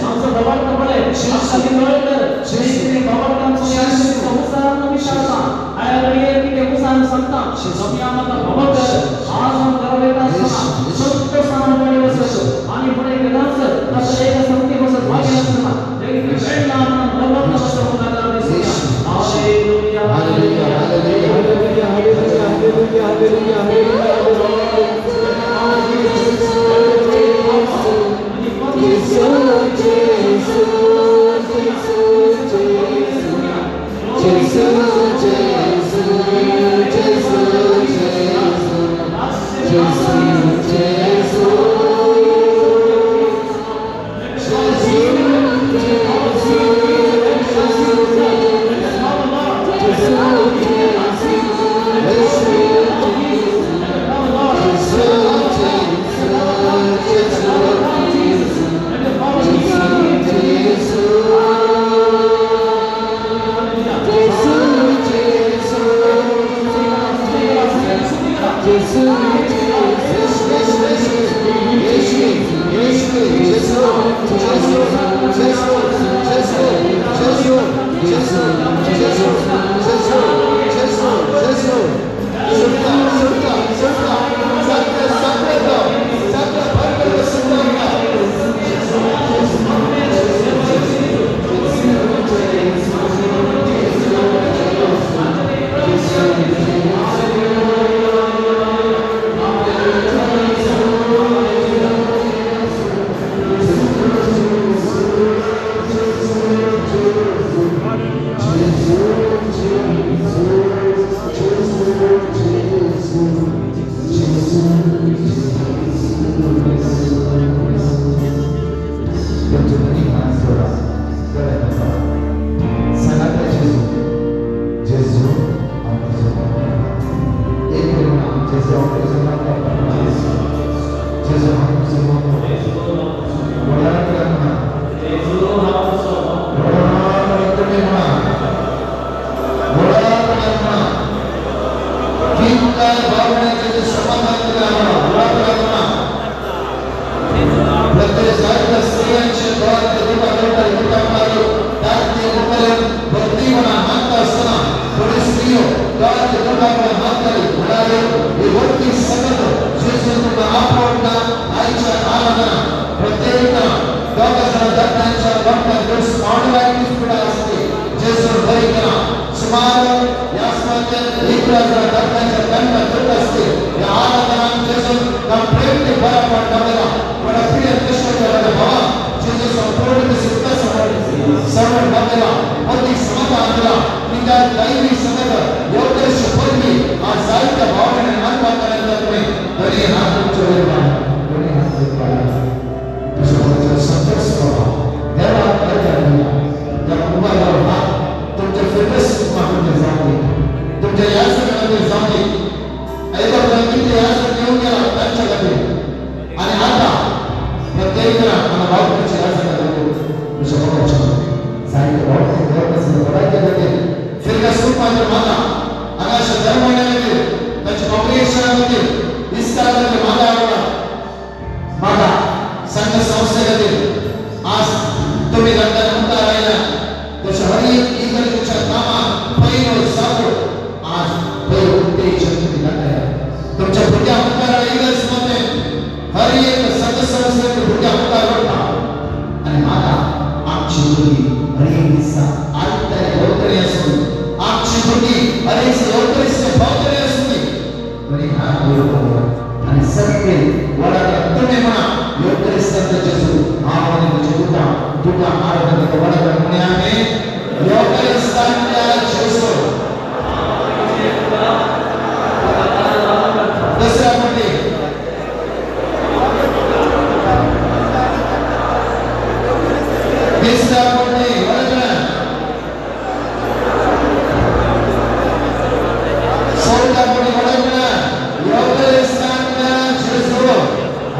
आमचा बात बडे आमचा दिनोळकर श्री बाबांना सोनिया संसार विशालता आयगडिये की मुसान संता सोनिया मका बाबा आज हम करवेता सत्य सामने बसतो आणि पुढे गेलाच तर एक संती बसत भाग्य असतो लेकिन वेळला नवम बसतो नका दिसतो hallelujah hallelujah hallelujah hallelujah hallelujah hallelujah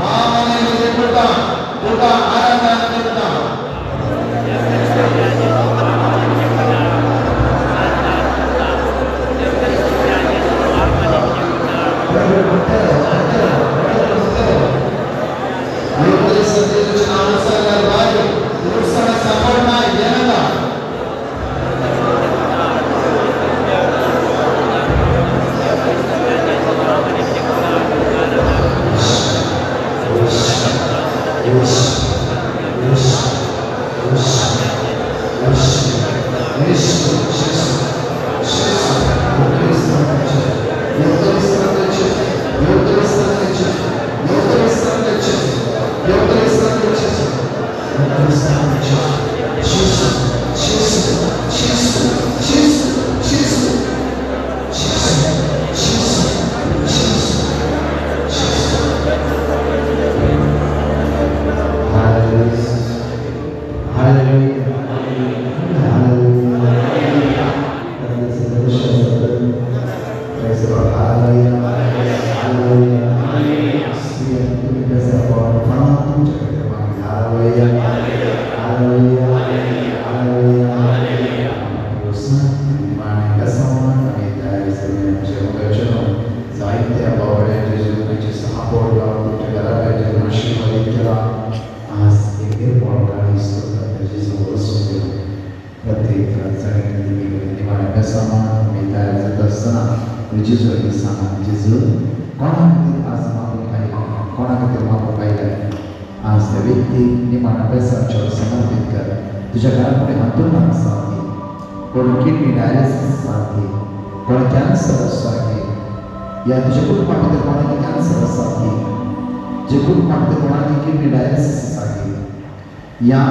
Hallelujah. Tuka आराधना करता तुझ्या घरापुढे अंतर्मनासाठी कोण किडनी डायलिसिससाठी कोण कॅन्सरसाठी या तुझ्या कुटुंबामध्ये कोणाला कॅन्सरसाठी जे कुटुंबामध्ये कोणाला किडनी डायलिसिससाठी या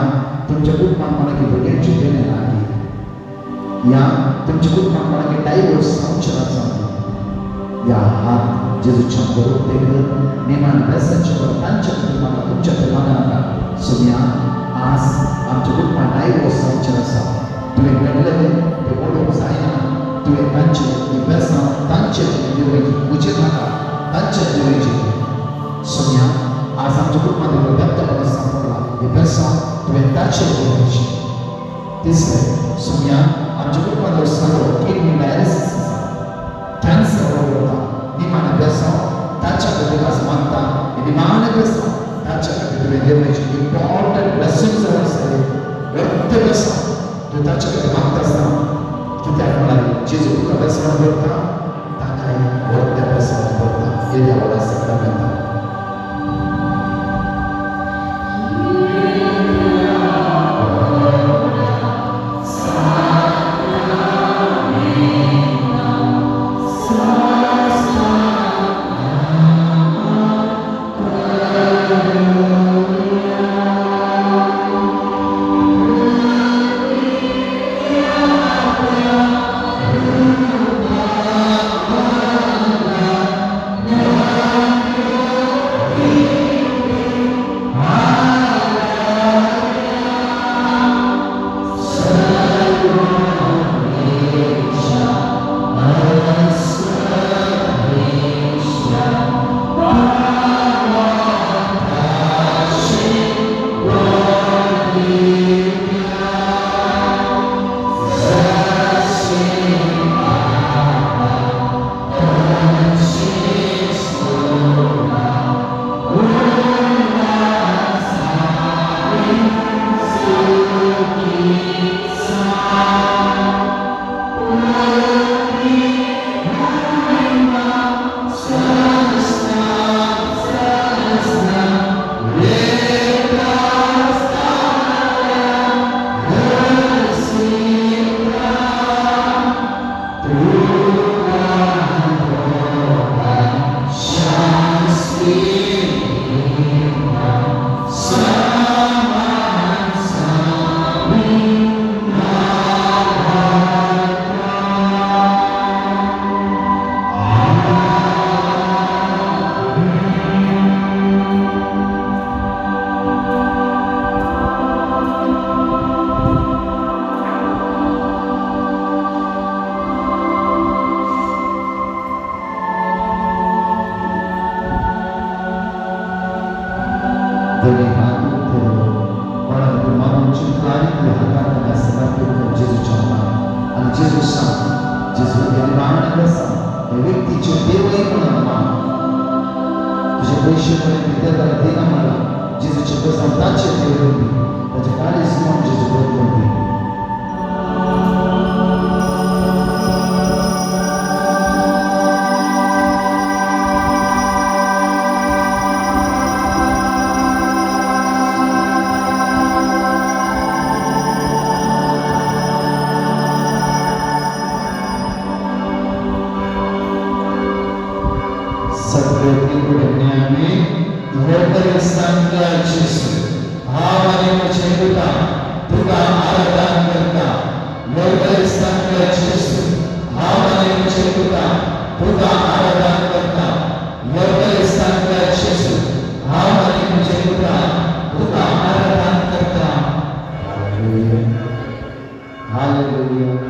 तुमच्या कुटुंबात कोणाला भुरग्यांची देणे नाही या तुमच्या कुटुंबात कोणाला डायव्होर्स संशयासाठी या हात जेजूच्या बरोबर देखील निमान बेसाच्या वर्तांच्या कुटुंबाला तुमच्या प्रेमाला सुनिया आज आमच्या कुटुंबात डायव्होर्स संशय असा तुवें घडलें तें ओळख जायना तुवें तांचे बेसा तांचे देवळेची मुझे नाका तांचे देवळेची सुनिया आज आमच्या कुटुंबात व्यक्तपणे सांगला हे बेसा तुवें तांचे देवळेची तिसरे सुनिया आमच्या कुटुंबात सांगो किडनी डायलिसिस कॅन्सर होता निमान बेसा तांच्या विकास मागता निमान बेसा तांच्या तुवें देवळेची इम्पॉर्टंट ब्लेसिंग्स आसले व्यक्त बेसा तू ताच्याकडे मागता असता कित्याक म्हणाली जेजू तुका बेसवण करता ताकाय व्हडल्या बेसवण करता हे देवाला सगळ्या मेळटा दोन्ही हात व्यक्तीचे देवही म्हणा तुझे पैसे पण विद्यार्थ्याला देणं मला जेजूचे प्रसादाचे देव होते त्याच्या काळी सिनेमा जेजू बरोबर होते Hallelujah.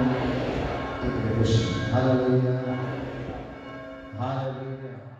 Hallelujah. Hallelujah.